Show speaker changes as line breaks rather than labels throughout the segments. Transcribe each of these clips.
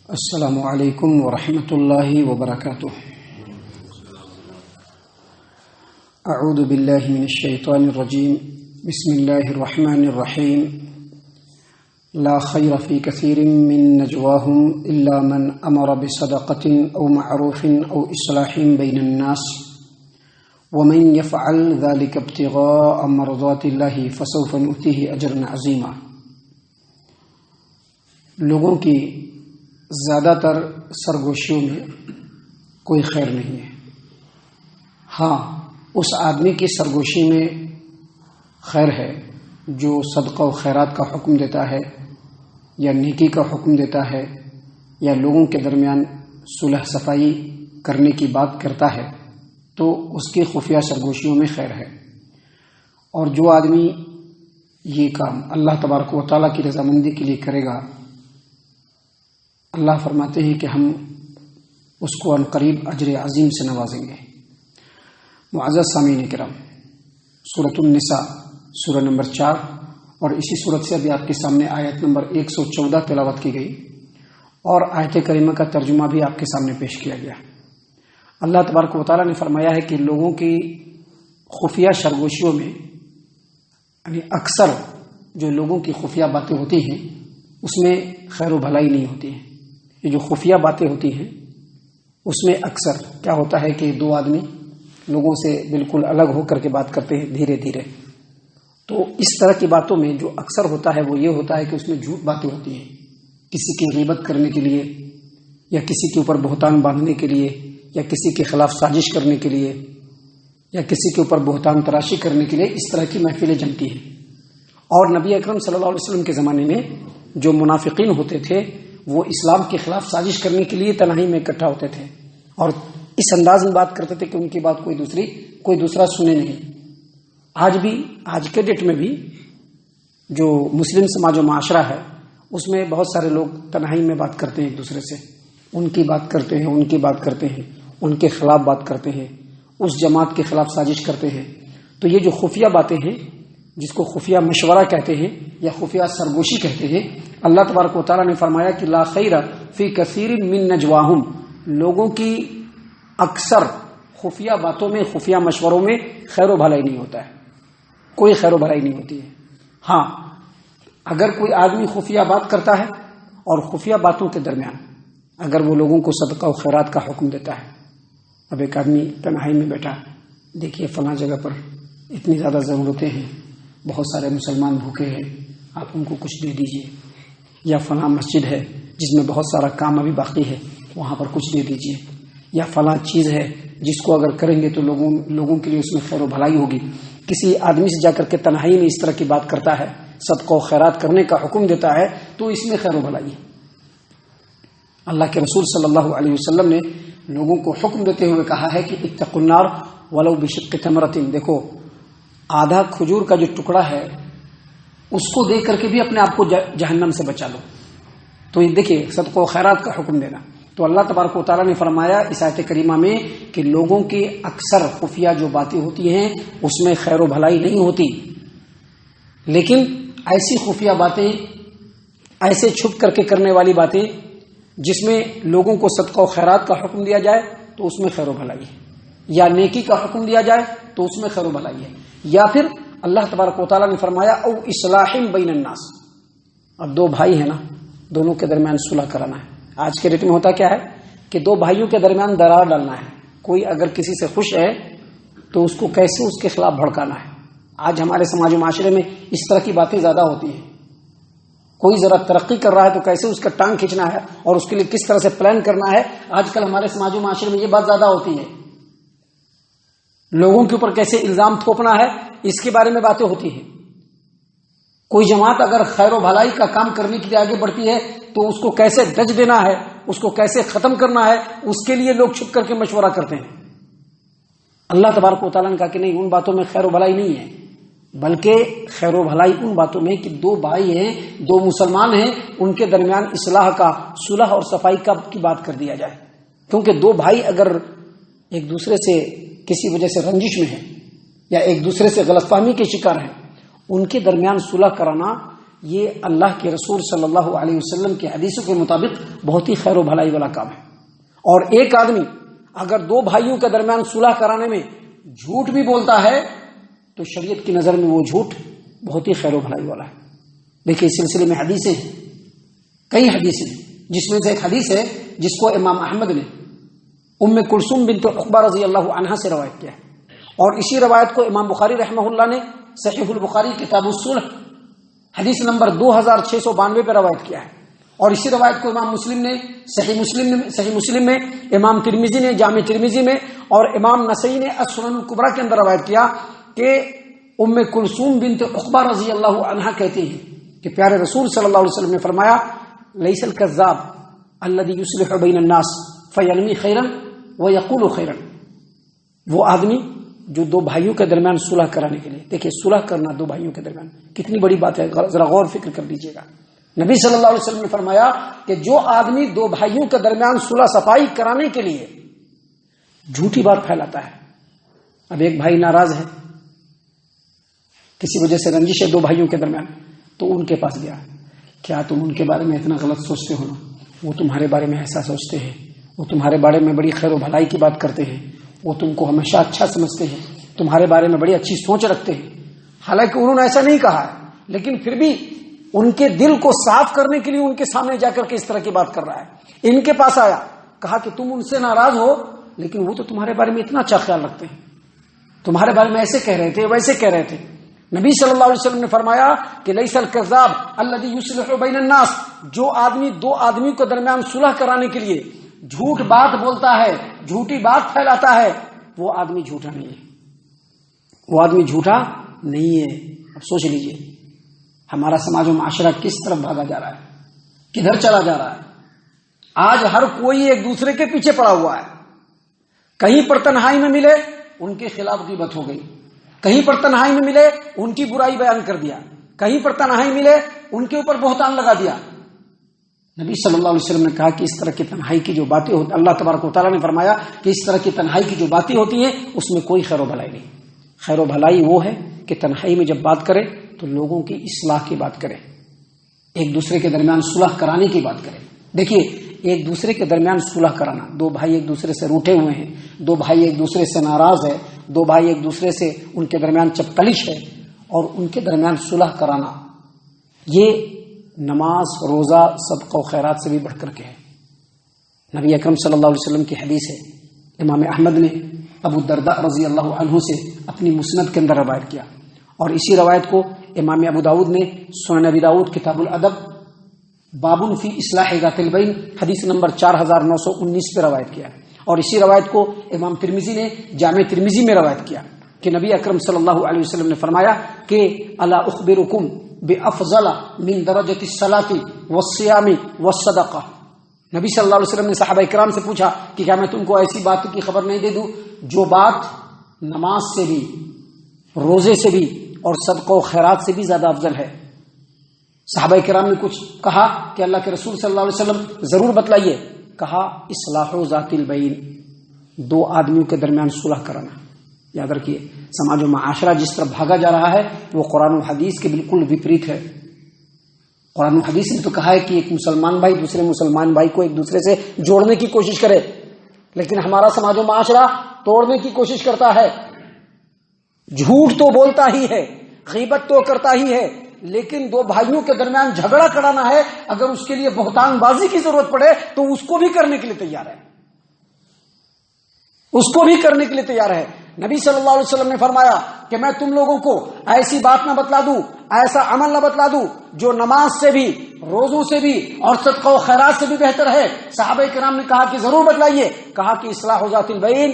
السلام علیکم ورحمۃ اللہ وبرکاتہ۔ اعوذ باللہ من الشیطان الرجیم، بسم اللہ الرحمن الرحیم۔ لا خیر فی کثیر من نجواہم الا من امر بصدقۃ او معروف او اصلاح بین الناس ومن یفعل ذلک ابتغاء مرضات اللہ فسوف نؤتیہ اجرا عظیما۔ لوگوں کی زیادہ تر سرگوشیوں میں کوئی خیر نہیں ہے۔ ہاں، اس آدمی کی سرگوشی میں خیر ہے جو صدقہ و خیرات کا حکم دیتا ہے یا نیکی کا حکم دیتا ہے یا لوگوں کے درمیان صلح صفائی کرنے کی بات کرتا ہے، تو اس کی خفیہ سرگوشیوں میں خیر ہے۔ اور جو آدمی یہ کام اللہ تبارک و تعالیٰ کی رضامندی کے لیے کرے گا، اللہ فرماتے ہیں کہ ہم اس کو ان قریب اجر عظیم سے نوازیں گے۔ معزز سامعین کرام، سورۃ النساء سورہ نمبر 4 اور اسی سورت سے ابھی آپ کے سامنے آیت نمبر 114 تلاوت کی گئی اور آیت کریمہ کا ترجمہ بھی آپ کے سامنے پیش کیا گیا۔ اللہ تبارک و تعالیٰ نے فرمایا ہے کہ لوگوں کی خفیہ سرگوشیوں میں، یعنی اکثر جو لوگوں کی خفیہ باتیں ہوتی ہیں اس میں خیر و بھلائی نہیں ہوتی ہے۔ یہ جو خفیہ باتیں ہوتی ہیں اس میں اکثر کیا ہوتا ہے کہ دو آدمی لوگوں سے بالکل الگ ہو کر کے بات کرتے ہیں دھیرے دھیرے، تو اس طرح کی باتوں میں جو اکثر ہوتا ہے وہ یہ ہوتا ہے کہ اس میں جھوٹ باتیں ہوتی ہیں، کسی کی غیبت کرنے کے لیے یا کسی کے اوپر بہتان باندھنے کے لیے یا کسی کے خلاف سازش کرنے کے لیے یا کسی کے اوپر بہتان تراشی کرنے کے لیے اس طرح کی محفلیں جمتی ہیں۔ اور نبی اکرم صلی اللہ علیہ وسلم کے زمانے میں جو منافقین ہوتے تھے وہ اسلام کے خلاف سازش کرنے کے لیے تنہائی میں اکٹھا ہوتے تھے اور اس انداز میں بات کرتے تھے کہ ان کی بات کوئی دوسرا سنے نہیں۔ آج کے ڈیٹ میں بھی جو مسلم سماج و معاشرہ ہے اس میں بہت سارے لوگ تنہائی میں بات کرتے ہیں ایک دوسرے سے، ان کی بات کرتے ہیں، ان کے خلاف بات کرتے ہیں، اس جماعت کے خلاف سازش کرتے ہیں۔ تو یہ جو خفیہ باتیں ہیں، جس کو خفیہ مشورہ کہتے ہیں یا خفیہ سرگوشی کہتے ہیں، اللہ تبارک و تعالیٰ نے فرمایا کہ لا خیر فی کثیر من نجواہم، لوگوں کی اکثر خفیہ باتوں میں، خفیہ مشوروں میں خیر و بھلائی نہیں ہوتا ہے، کوئی خیر و بھلائی نہیں ہوتی ہے۔ ہاں، اگر کوئی آدمی خفیہ بات کرتا ہے اور خفیہ باتوں کے درمیان اگر وہ لوگوں کو صدقہ و خیرات کا حکم دیتا ہے، اب ایک آدمی تنہائی میں بیٹھا، دیکھیے فلاں جگہ پر اتنی زیادہ ضرورتیں ہیں، بہت سارے مسلمان بھوکے ہیں، آپ ان کو کچھ دے دیجئے، یا فلاں مسجد ہے جس میں بہت سارا کام ابھی باقی ہے، وہاں پر کچھ دے دیجئے، یا فلاں چیز ہے جس کو اگر کریں گے تو لوگوں کے لیے اس میں خیر و بھلائی ہوگی۔ کسی آدمی سے جا کر کے تنہائی میں اس طرح کی بات کرتا ہے، صدقہ و خیرات کرنے کا حکم دیتا ہے، تو اس میں خیر و بھلائی ہے۔ اللہ کے رسول صلی اللہ علیہ وسلم نے لوگوں کو حکم دیتے ہوئے کہا ہے کہ اتقوا النار ولو بشق تمرۃ، دیکھو آدھا کھجور کا جو ٹکڑا ہے اس کو دے کر کے بھی اپنے آپ کو جہنم سے بچا لو۔ تو یہ دیکھیے صدقہ و خیرات کا حکم دینا۔ تو اللہ تبارک و تعالیٰ نے فرمایا اس آیت کریمہ میں کہ لوگوں کی اکثر خفیہ جو باتیں ہوتی ہیں اس میں خیر و بھلائی نہیں ہوتی، لیکن ایسی خفیہ باتیں، ایسے چھپ کر کے کرنے والی باتیں جس میں لوگوں کو صدقہ و خیرات کا حکم دیا جائے تو اس میں خیر و بھلائی ہے، یا نیکی کا حکم دیا جائے تو اس میں خیر و بھلائی ہے، یا پھر اللہ تبارک و تعالیٰ نے فرمایا او اصلاح بین الناس، اب دو بھائی ہیں نا، دونوں کے درمیان صلح کرانا ہے۔ آج کے ریٹ میں ہوتا کیا ہے کہ دو بھائیوں کے درمیان درار ڈالنا ہے، کوئی اگر کسی سے خوش ہے تو اس کو کیسے اس کے خلاف بھڑکانا ہے۔ آج ہمارے سماج و معاشرے میں اس طرح کی باتیں زیادہ ہوتی ہیں، کوئی ذرا ترقی کر رہا ہے تو کیسے اس کا ٹانگ کھینچنا ہے اور اس کے لیے کس طرح سے پلان کرنا ہے، آج کل ہمارے سماج و معاشرے میں یہ بات زیادہ ہوتی ہے۔ لوگوں کے اوپر کیسے الزام تھوپنا ہے اس کے بارے میں باتیں ہوتی ہیں۔ کوئی جماعت اگر خیر و بھلائی کا کام کرنے کے لیے آگے بڑھتی ہے تو اس کو کیسے ڈج دینا ہے، اس کو کیسے ختم کرنا ہے، اس کے لیے لوگ چھپ کر کے مشورہ کرتے ہیں۔ اللہ تبارک و تعالیٰ نے کہا کہ نہیں، ان باتوں میں خیر و بھلائی نہیں ہے، بلکہ خیر و بھلائی ان باتوں میں کہ دو بھائی ہیں، دو مسلمان ہیں، ان کے درمیان اصلاح کا، صلح اور صفائی کی بات کر دیا جائے۔ کیونکہ دو بھائی اگر ایک دوسرے سے کسی وجہ سے رنجش میں ہیں یا ایک دوسرے سے غلط فہمی کے شکار ہیں، ان کے درمیان صلح کرانا یہ اللہ کے رسول صلی اللہ علیہ وسلم کی حدیثوں کے مطابق بہت ہی خیر و بھلائی والا کام ہے. اور ایک آدمی اگر دو بھائیوں کے درمیان صلح کرانے میں جھوٹ بھی بولتا ہے تو شریعت کی نظر میں وہ جھوٹ بہت ہی خیر و بھلائی والا ہے. دیکھیے اس سلسلے میں حدیثیں ہیں، کئی حدیثیں ہیں، جس میں سے ایک حدیث ہے جس کو امام احمد نے ام کلثوم بنت عقبہ رضی اللہ عنہا سے روایت کیا ہے، اور اسی روایت کو امام بخاری رحمہ اللہ نے صحیح البخاری کتاب الصلح حدیث نمبر 2692 پہ روایت کیا ہے. اور اسی روایت کو امام مسلم نے صحیح مسلم میں، امام ترمذی نے جامع ترمذی میں، اور امام نسائی نے السنن الکبریٰ کے اندر روایت کیا کہ ام کلثوم بنت عقبہ رضی اللہ عنہا کہتی ہیں کہ پیارے رسول صلی اللہ علیہ وسلم نے فرمایا لیس الکذاب الذی یصلح بین الناس فینمی خیرا ویقول خیرا. وہ آدمی جو دو بھائیوں کے درمیان صلح کرانے کے لیے، دیکھیے صلح کرنا دو بھائیوں کے درمیان کتنی بڑی بات ہے، ذرا غور فکر کر لیجیے گا. نبی صلی اللہ علیہ وسلم نے فرمایا کہ جو آدمی دو بھائیوں کے درمیان صلح صفائی کرانے کے لیے جھوٹی بات پھیلاتا ہے. اب ایک بھائی ناراض ہے، کسی وجہ سے رنجش ہے دو بھائیوں کے درمیان، تو ان کے پاس گیا، کیا تم ان کے بارے میں اتنا غلط سوچتے ہو نا؟ وہ تمہارے بارے میں ایسا سوچتے ہیں، وہ تمہارے بارے میں بڑی خیر و بھلائی کی بات کرتے ہیں، وہ تم کو ہمیشہ اچھا سمجھتے ہیں، تمہارے بارے میں بڑی اچھی سوچ رکھتے ہیں. حالانکہ انہوں نے ایسا نہیں کہا ہے، لیکن پھر بھی ان کے دل کو صاف کرنے کے لیے ان کے سامنے جا کر کے اس طرح کی بات کر رہا ہے. ان کے پاس آیا، کہا کہ تم ان سے ناراض ہو لیکن وہ تو تمہارے بارے میں اتنا اچھا خیال رکھتے ہیں، تمہارے بارے میں ایسے کہہ رہے تھے ویسے کہہ رہے تھے. نبی صلی اللہ علیہ وسلم نے فرمایا کہ لیس الکذاب الذی یصلح بین الناس، جو آدمی دو آدمیوں کے درمیان صلح کرانے کے لیے جھوٹ بات بولتا ہے، جھوٹی بات پھیلاتا ہے، وہ آدمی جھوٹا نہیں ہے، وہ آدمی جھوٹا نہیں ہے. اب سوچ لیجئے ہمارا سماج و معاشرہ کس طرف بھاگا جا رہا ہے، کدھر چلا جا رہا ہے. آج ہر کوئی ایک دوسرے کے پیچھے پڑا ہوا ہے. کہیں پر تنہائی میں ملے ان کے خلاف غیبت ہو گئی، کہیں پر تنہائی میں ملے ان کی برائی بیان کر دیا، کہیں پر تنہائی ملے ان کے اوپر بہتان لگا دیا. نبی صلی اللہ علیہ وسلم نے کہا کہ اس طرح کی تنہائی کی جو باتیں ہوتی، اللہ تبارک و تعالیٰ نے فرمایا کہ اس طرح کی تنہائی کی جو باتیں ہوتی ہیں اس میں کوئی خیر و بھلائی نہیں. خیر و بھلائی وہ ہے کہ تنہائی میں جب بات کرے تو لوگوں کی اصلاح کی بات کرے، ایک دوسرے کے درمیان صلح کرانے کی بات کرے. دیکھیے ایک دوسرے کے درمیان صلح کرانا، دو بھائی ایک دوسرے سے روٹھے ہوئے ہیں، دو بھائی ایک دوسرے سے ناراض ہے، دو بھائی ایک دوسرے سے ان کے درمیان چپتلش ہے، اور ان کے درمیان صلح کرانا یہ نماز، روزہ، صدقہ و خیرات سے بھی بڑھ کر کے ہے. نبی اکرم صلی اللہ علیہ وسلم کی حدیث ہے، امام احمد نے ابو الدرداء رضی اللہ عنہ سے اپنی مسند کے اندر روایت کیا، اور اسی روایت کو امام ابو داود نے سنن ابی داود کتاب الادب بابن فی اصلاح ذات البین حدیث نمبر 4919 پہ روایت کیا، اور اسی روایت کو امام ترمذی نے جامع ترمذی میں روایت کیا کہ نبی اکرم صلی اللہ علیہ وسلم نے فرمایا کہ الا اخبرکم بافضل من درجۃ الصلاۃ والصیام والصدقہ. نبی صلی اللہ علیہ وسلم نے صحابہ کرام سے پوچھا کہ کیا میں تم کو ایسی بات کی خبر نہیں دے دوں جو بات نماز سے بھی، روزے سے بھی اور صدقہ و خیرات سے بھی زیادہ افضل ہے. صحابہ کرام نے کچھ کہا کہ اللہ کے رسول صلی اللہ علیہ وسلم ضرور بتلائیے. کہا اصلاح ذات البین، دو آدمیوں کے درمیان صلح کرانا. یاد رکھیے سماج و معاشرہ جس طرح بھاگا جا رہا ہے وہ قرآن و حدیث کے بالکل وپریت ہے. قرآن و حدیث نے تو کہا ہے کہ ایک مسلمان بھائی دوسرے مسلمان بھائی کو ایک دوسرے سے جوڑنے کی کوشش کرے، لیکن ہمارا سماج و معاشرہ توڑنے کی کوشش کرتا ہے. جھوٹ تو بولتا ہی ہے، غیبت تو کرتا ہی ہے، لیکن دو بھائیوں کے درمیان جھگڑا کرانا ہے، اگر اس کے لیے بہتان بازی کی ضرورت پڑے تو اس کو بھی کرنے کے لیے تیار ہے، اس کو بھی کرنے کے لیے تیار ہے. نبی صلی اللہ علیہ وسلم نے فرمایا کہ میں تم لوگوں کو ایسی بات نہ بتلا دوں، ایسا عمل نہ بتلا دوں جو نماز سے بھی، روزوں سے بھی اور صدقہ و خیرات سے بھی بہتر ہے. صحابہ کرام نے کہا کہ ضرور بتلائیے. کہا کہ اصلاح ذات البین،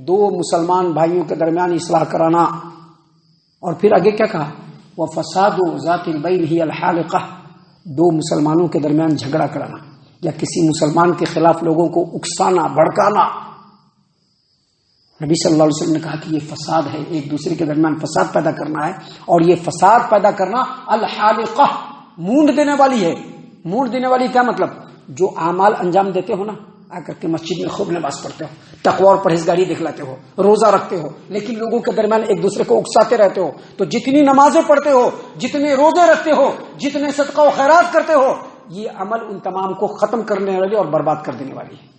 دو مسلمان بھائیوں کے درمیان اصلاح کرانا. اور پھر آگے کیا کہا؟ وفساد ذات البین ہی الحالقہ، دو مسلمانوں کے درمیان جھگڑا کرانا یا کسی مسلمان کے خلاف لوگوں کو اکسانا، بھڑکانا. نبی صلی اللہ علیہ وسلم نے کہا کہ یہ فساد ہے، ایک دوسرے کے درمیان فساد پیدا کرنا ہے، اور یہ فساد پیدا کرنا الحالقہ، مونڈ دینے والی ہے. مونڈ دینے والی کیا مطلب؟ جو اعمال انجام دیتے ہو نا، آ کر کے مسجد میں خوب نماز پڑھتے ہو، تقوی اور پرہیزگاری دکھلاتے ہو، روزہ رکھتے ہو، لیکن لوگوں کے درمیان ایک دوسرے کو اکساتے رہتے ہو، تو جتنی نمازیں پڑھتے ہو، جتنے روزے رکھتے ہو، جتنے صدقہ و خیرات کرتے ہو، یہ عمل ان تمام کو ختم کرنے والی اور برباد کر دینے والی ہے۔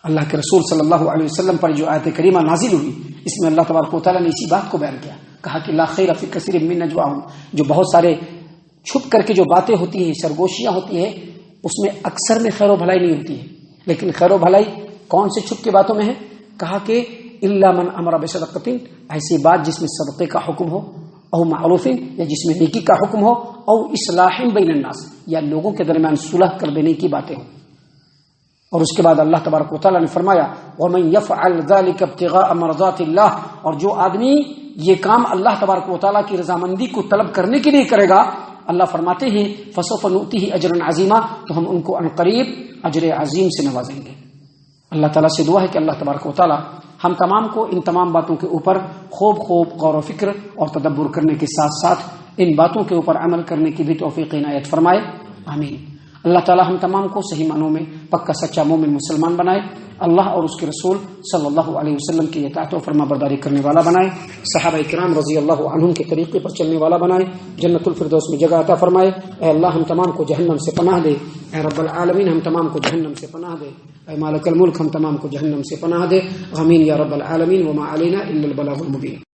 اللہ کے رسول صلی اللہ علیہ وسلم پر جو آیت کریمہ نازل ہوئی، اس میں اللہ تبارک و تعالیٰ نے اسی بات کو بیان کیا، کہا کہ لا خیر فی کثیر من نجواہم، جو بہت سارے چھپ کر کے جو باتیں ہوتی ہیں، سرگوشیاں ہوتی ہیں، اس میں اکثر میں خیر و بھلائی نہیں ہوتی ہے، لیکن خیر و بھلائی کون سے چھپ کے باتوں میں ہے؟ کہا کہ الا من امر بصدقۃ، ایسی بات جس میں صدقے کا حکم ہو، او معروف، یا جس میں نیکی کا حکم ہو، او اصلاح بین الناس، یا لوگوں کے درمیان صلح کر دینے کی باتیں ہوں۔ اور اس کے بعد اللہ تبارک و تعالیٰ نے فرمایا وَمَن يَفْعَلْ ذَلِكَ ابْتِغَاءَ مَرْضَاتِ اللَّهِ، اور جو آدمی یہ کام اللہ تبارک و تعالیٰ کی رضامندی کو طلب کرنے کے لیے کرے گا، اللہ فرماتے ہیں فَسَوْفَ نُؤْتِهِ أَجْرًا عَظِيمًا، تو ہم ان کو عنقریب اجر عظیم سے نوازیں گے۔ اللہ تعالیٰ سے دعا ہے کہ اللہ تبارک و تعالیٰ ہم تمام کو ان تمام باتوں کے اوپر خوب غور و فکر اور تدبر کرنے کے ساتھ ساتھ ان باتوں کے اوپر عمل کرنے کی بھی توفیق عنایت فرمائے، آمین۔ اللہ تعالی ہم تمام کو صحیح معنوں میں پکا سچا مومن مسلمان بنائے، اللہ اور اس کے رسول صلی اللہ علیہ وسلم کی اطاعت و فرما برداری کرنے والا بنائے، صحابہ کرام رضی اللہ عنہم کے طریقے پر چلنے والا بنائے، جنت الفردوس میں جگہ عطا فرمائے۔ اے اللہ ہم تمام کو جہنم سے پناہ دے، اے رب العالمین ہم تمام کو جہنم سے پناہ دے، اے مالک الملک ہم تمام کو جہنم سے پناہ دے، آمین یا رب العالمین۔ وما علینا الا البلاغ المبین۔